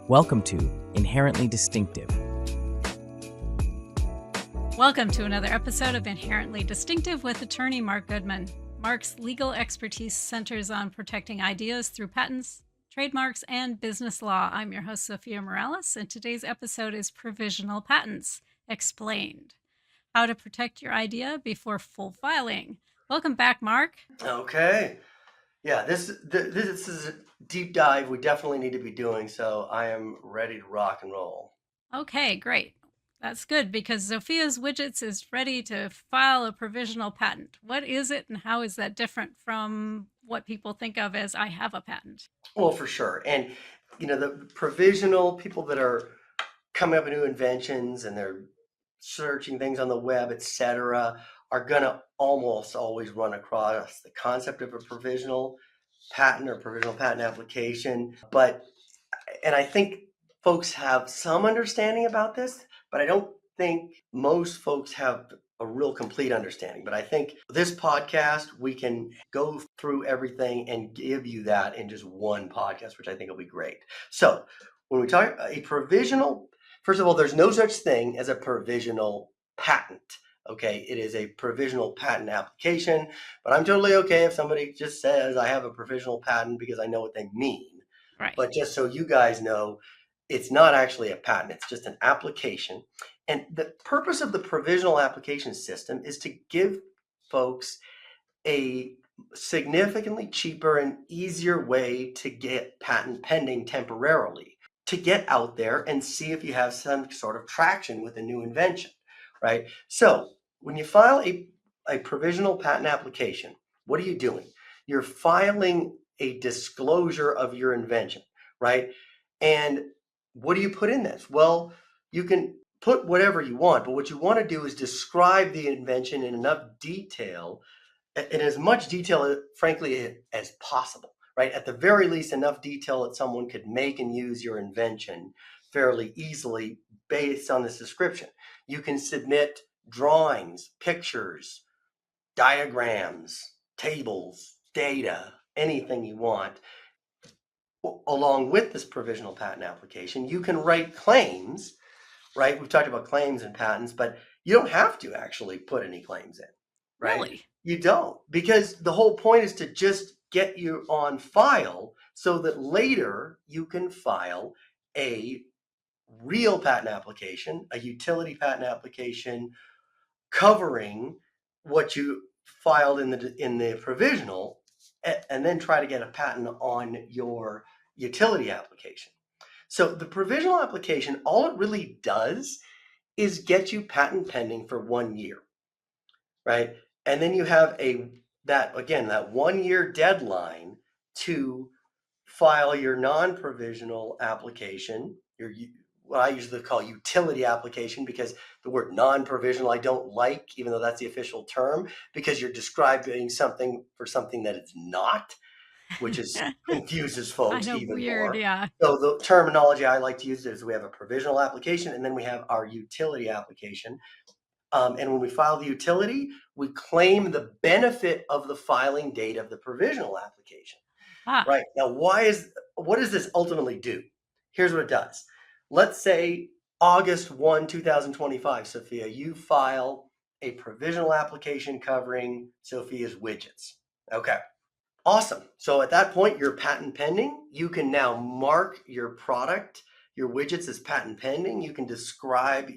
Welcome to Inherently Distinctive. Welcome to another episode of Inherently Distinctive with attorney Mark Goodman. Mark's legal expertise centers on protecting ideas through patents, trademarks, and business law. I'm your host, Sophia Morales, and today's episode is Provisional Patents Explained: How to Protect Your Idea Before Full Filing. Welcome back, Mark. Okay. Yeah, this is a deep dive we definitely need to be doing, so I am ready to rock and roll. Okay, great. That's good because Sophia's Widgets is ready to file a provisional patent. What is it and how is that different from what people think of as I have a patent? Well, for sure. And, the provisional people that are coming up with new inventions and they're searching things on the web, etc., are going to almost always run across the concept of a provisional patent or provisional patent application. And I think folks have some understanding about this, but I don't think most folks have a real complete understanding. But I think this podcast, we can go through everything and give you that in just one podcast, which I think will be great. So when we talk a provisional, first of all, there's no such thing as a provisional patent. Okay, it is a provisional patent application, but I'm totally okay if somebody just says I have a provisional patent because I know what they mean. Right. But just so you guys know, it's not actually a patent, it's just an application. And the purpose of the provisional application system is to give folks a significantly cheaper and easier way to get patent pending temporarily, to get out there and see if you have some sort of traction with a new invention, right? So when you file a provisional patent application, what are you doing? You're filing a disclosure of your invention, right? And what do you put in this? Well, you can put whatever you want, but what you want to do is describe the invention in enough detail, in as much detail, frankly, as possible, right? At the very least, enough detail that someone could make and use your invention fairly easily based on this description. You can submit drawings, pictures, diagrams, tables, data, anything you want. Along with this provisional patent application, you can write claims, right? We've talked about claims and patents, but you don't have to actually put any claims in, right? Really? You don't, because the whole point is to just get you on file so that later you can file a real patent application, a utility patent application covering what you filed in the provisional, and then try to get a patent on your utility application. So the provisional application, all it really does is get you patent pending for 1 year, right? And then you have that 1 year deadline to file your non-provisional application, what I usually call utility application, because the word non-provisional I don't like, even though that's the official term, because you're describing something for something that it's not, which confuses folks Kind of even weird, more. yeah. So the terminology I like to use is we have a provisional application and then we have our utility application. And when we file the utility, we claim the benefit of the filing date of the provisional application. Right. Now, what does this ultimately do? Here's what it does. Let's say August 1, 2025, Sophia, you file a provisional application covering Sophia's Widgets. Okay. Awesome. So at that point, you're patent pending. You can now mark your product, your widgets, as patent pending. You can describe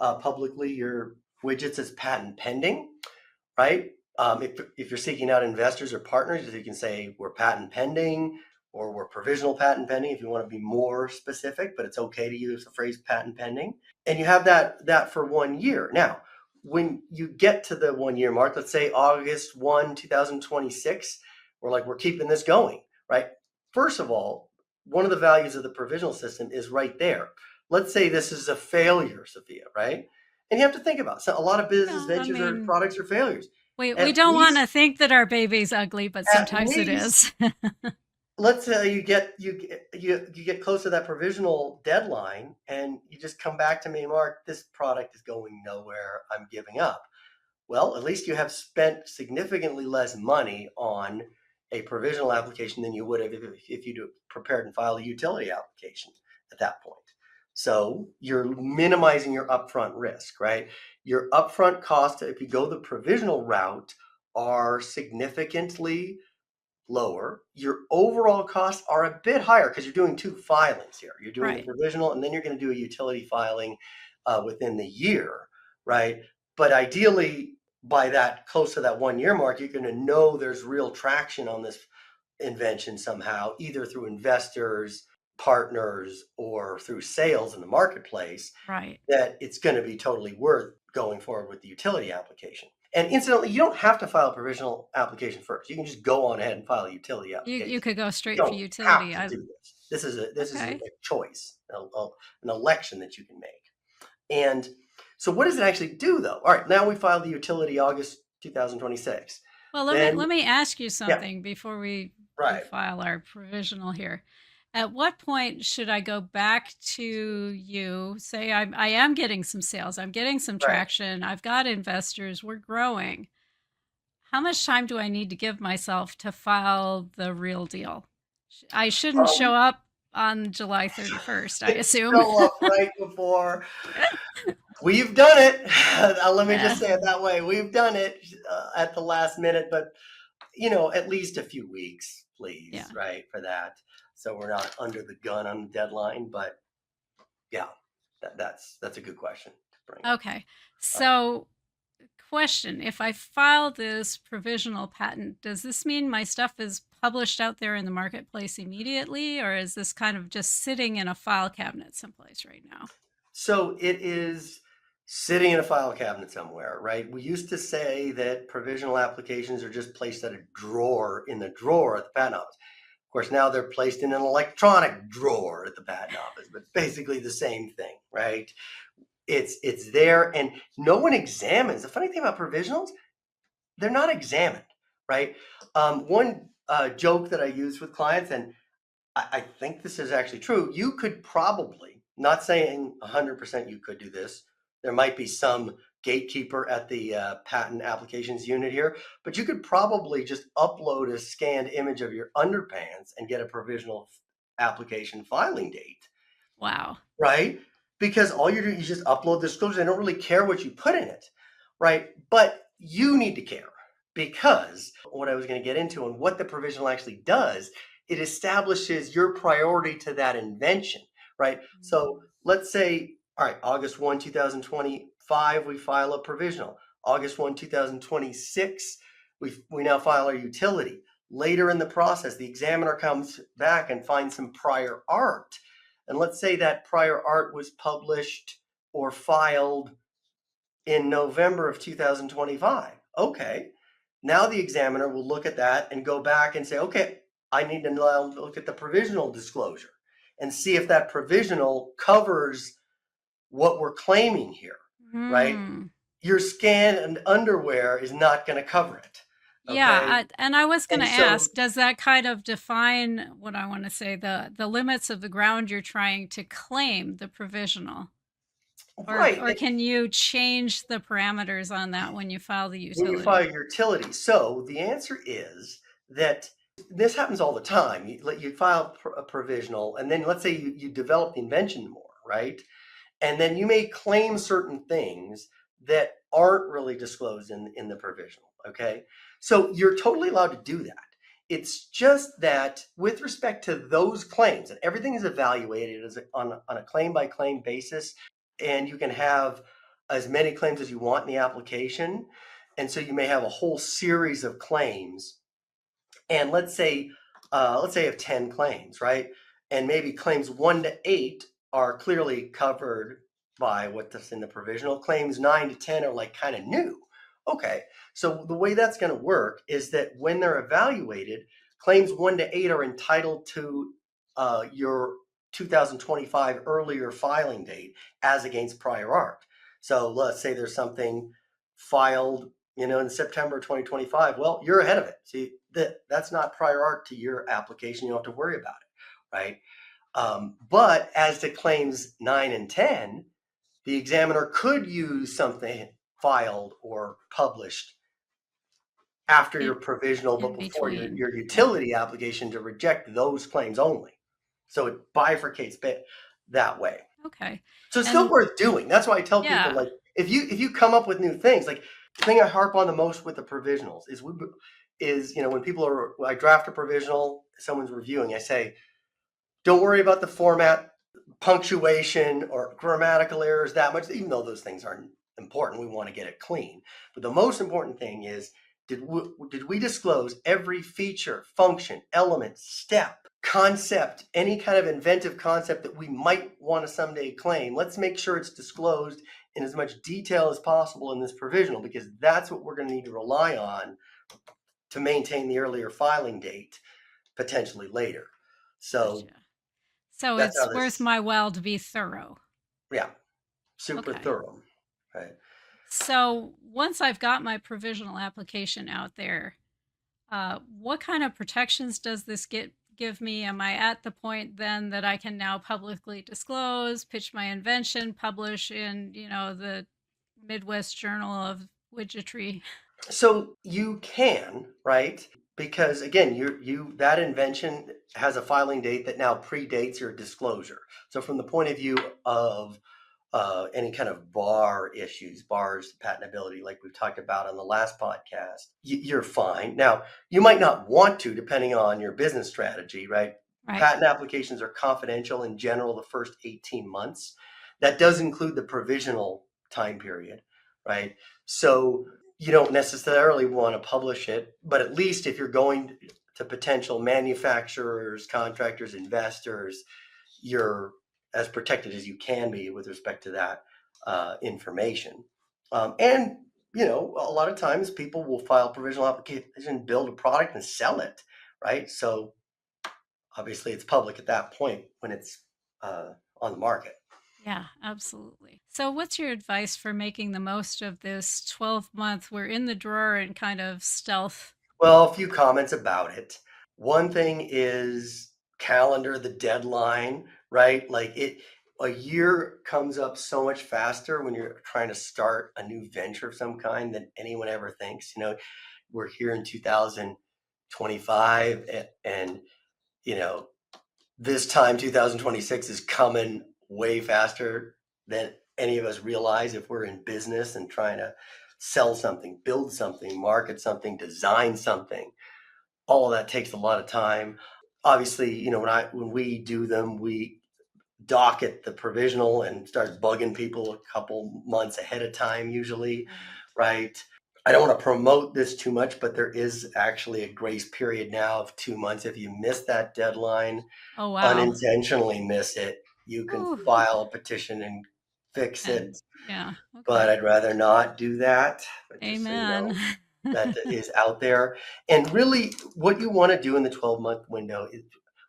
publicly your widgets as patent pending, right? If you're seeking out investors or partners, you can say we're patent pending or we're provisional patent pending if you want to be more specific, but it's okay to use the phrase patent pending. And you have that for 1 year. Now, when you get to the 1 year mark, let's say August 1, 2026, we're keeping this going, right? First of all, one of the values of the provisional system is right there. Let's say this is a failure, Sophia, right? And you have to think about it. So a lot of business ventures or products are failures. We don't want to think that our baby's ugly, but sometimes it is. Let's say you get close to that provisional deadline and you just come back to me, Mark, this product is going nowhere, I'm giving up. Well, at least you have spent significantly less money on a provisional application than you would have if you'd prepared and filed a utility application. at that point. So you're minimizing your upfront risk, right? Your upfront costs, if you go the provisional route, are significantly lower. Your overall costs are a bit higher because you're doing two filings here. You're doing the Right. provisional, and then you're going to do a utility filing within the year, right? But ideally, by that close to that 1 year mark, you're going to know there's real traction on this invention somehow, either through investors, partners, or through sales in the marketplace, Right. that it's going to be totally worth going forward with the utility application. And incidentally, you don't have to file a provisional application first. You can just go on ahead and file a utility application. You could go You straight for don't have utility. to do this. This is a Okay. choice, an election that you can make. And so what does it actually do, though? All right, now we filed the utility August 2026. Well, Then, let me ask you yeah, something before we right. file our provisional here. At what point should I go back to you? Say I am getting some sales, I'm getting some Right. traction, I've got investors, we're growing. How much time do I need to give myself to file the real deal? I shouldn't show Um, up on July 31st, I assume. Show up right before. We've done it. Let me Yeah. just say it that way. We've done it at the last minute, but at least a few weeks, please, Yeah. right, for that. So we're not under the gun on the deadline. But yeah, that's a good question to bring up. Okay. Uh, So, question, if I file this provisional patent, does this mean my stuff is published out there in the marketplace immediately, or is this kind of just sitting in a file cabinet someplace right now? So it is sitting in a file cabinet somewhere, right? We used to say that provisional applications are just placed at a drawer in the drawer at the patent office. Of course, now they're placed in an electronic drawer at the patent office, but it's basically the same thing, right? It's there, and no one examines. The funny thing about provisionals, they're not examined, right? One joke that I use with clients, and I think this is actually true. You could probably, not saying 100% you could do this. There might be some gatekeeper at the patent applications unit here, but you could probably just upload a scanned image of your underpants and get a provisional application filing date, Wow. right? Because all you do is just upload the disclosure. They don't really care what you put in it, right? But you need to care, because what I was going to get into and what the provisional actually does, it establishes your priority to that invention, right? So let's say, all right, August 1, 2025, we file a provisional. August 1, 2026, we now file our utility. Later in the process, the examiner comes back and finds some prior art. And let's say that prior art was published or filed in November of 2025. Okay. Now the examiner will look at that and go back and say, okay, I need to now look at the provisional disclosure and see if that provisional covers what we're claiming here, right? Hmm. Your scan and underwear is not going to cover it. Yeah, Okay. and I was going to And so, ask, does that kind of define what I want to say, the limits of the ground you're trying to claim, the provisional? right. Or can you change the parameters on that when you file the When you file utility? your utility. So the answer is that this happens all the time. You file a provisional, and then let's say you develop the invention more, right? And then you may claim certain things that aren't really disclosed in the provisional. Okay. So you're totally allowed to do that. It's just that with respect to those claims, and everything is evaluated on a claim by claim basis, and you can have as many claims as you want in the application. And so you may have a whole series of claims. And let's say you have 10 claims, right? And maybe claims 1 to 8 are clearly covered by what's in the provisional. Claims 9 to 10 are like kind of new. Okay, so the way that's going to work is that when they're evaluated, claims 1 to 8 are entitled to your 2025 earlier filing date as against prior art. So let's say there's something filed in September 2025, well, you're ahead of it. See, that's not prior art to your application. You don't have to worry about it, right? But as to claims 9 and 10, the examiner could use something filed or published after your In, provisional, but in before between. your Yeah. utility application to reject those claims only. So it bifurcates that way. Okay. So it's still And worth doing. That's why I tell people, yeah. like, if you come up with new things, like the thing I harp on the most with the provisionals is when when I draft a provisional, someone's reviewing, I say, don't worry about the format, punctuation, or grammatical errors that much, even though those things aren't important. We want to get it clean. But the most important thing is, did we disclose every feature, function, element, step, concept, any kind of inventive concept that we might want to someday claim? Let's make sure it's disclosed in as much detail as possible in this provisional, because that's what we're going to need to rely on to maintain the earlier filing date, potentially later. So Gotcha. So that's how it's worth this, my while to be thorough. yeah, super Okay. thorough, right? So once I've got my provisional application out there, what kind of protections does this give me? Am I at the point then that I can now publicly disclose, pitch my invention, publish in, the Midwest Journal of Widgetry? So you can, right? Because again, that invention has a filing date that now predates your disclosure. So from the point of view of any kind of bars, patentability, like we've talked about on the last podcast, you're fine. Now, you might not want to, depending on your business strategy, right? Right. Patent applications are confidential in general the first 18 months. That does include the provisional time period, right? So you don't necessarily want to publish it, but at least if you're going to potential manufacturers, contractors, investors, you're as protected as you can be with respect to that information. And a lot of times people will file provisional application, build a product, and sell it, right? So obviously it's public at that point when it's on the market. Yeah, absolutely. So what's your advice for making the most of this 12-month, we're in the drawer and kind of stealth? Well, a few comments about it. One thing is calendar the deadline, right? A year comes up so much faster when you're trying to start a new venture of some kind than anyone ever thinks. We're here in 2025, and you know, this time 2026 is coming way faster than any of us realize if we're in business and trying to sell something, build something, market something, design something. All of that takes a lot of time. Obviously, when we do them, we docket the provisional and start bugging people a couple months ahead of time usually, Right. right? I don't want to promote this too much, but there is actually a grace period now of 2 months. If you miss that deadline, Oh, wow. unintentionally miss it, you can Ooh. file a petition and fix And it. yeah, But okay. I'd rather not do that. But just so you Amen. know, that is out there. And really, what you want to do in the 12-month window is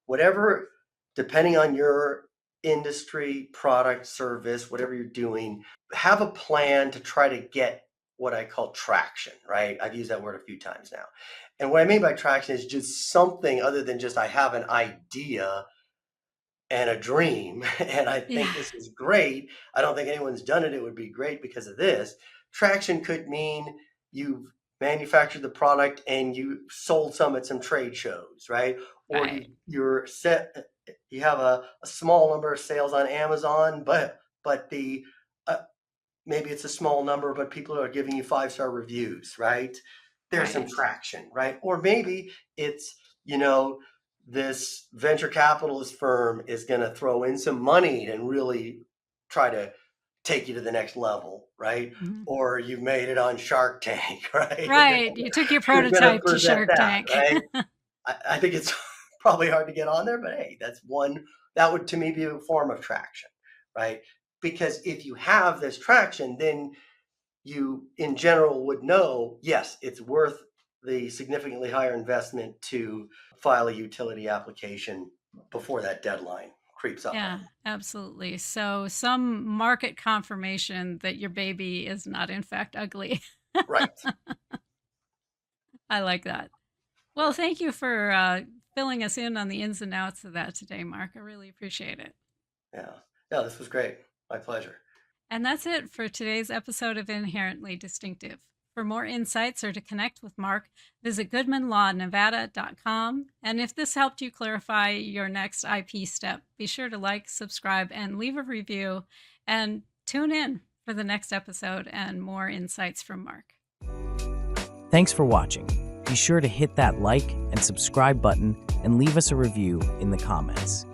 whatever, depending on your industry, product, service, whatever you're doing, have a plan to try to get what I call traction, right? I've used that word a few times now. And what I mean by traction is just something other than just I have an idea and a dream, and I think Yeah, this is great. I don't think anyone's done it. It would be great because of this. Traction could mean you've manufactured the product and you sold some at some trade shows, right? Or right. you have a small number of sales on Amazon, but the maybe it's a small number, but people are giving you 5-star reviews, right? There's some Right. traction, right? Or maybe it's, you know, this venture capitalist firm is going to throw in some money and really try to take you to the next level, right? Mhm. Or you've made it on Shark Tank, right? And Right. You took your you're going to prototype to present Shark that, Tank. right? I think it's probably hard to get on there, but hey, that would to me be a form of traction, right? Because if you have this traction, then you in general would know, yes, it's worth the significantly higher investment to file a utility application before that deadline creeps up on Yeah, you. absolutely. So some market confirmation that your baby is not in fact ugly. Right. I like that. Well, Yeah. thank you for filling us in on the ins and outs of that today, Mark. I really appreciate it. Yeah. No, this was great. My pleasure. And that's it for today's episode of Inherently Distinctive. For more insights or to connect with Mark, visit goodmanlawnevada.com. And if this helped you clarify your next IP step, be sure to like, subscribe, and leave a review. And tune in for the next episode and more insights from Mark. Thanks for watching. Be sure to hit that like and subscribe button and leave us a review in the comments.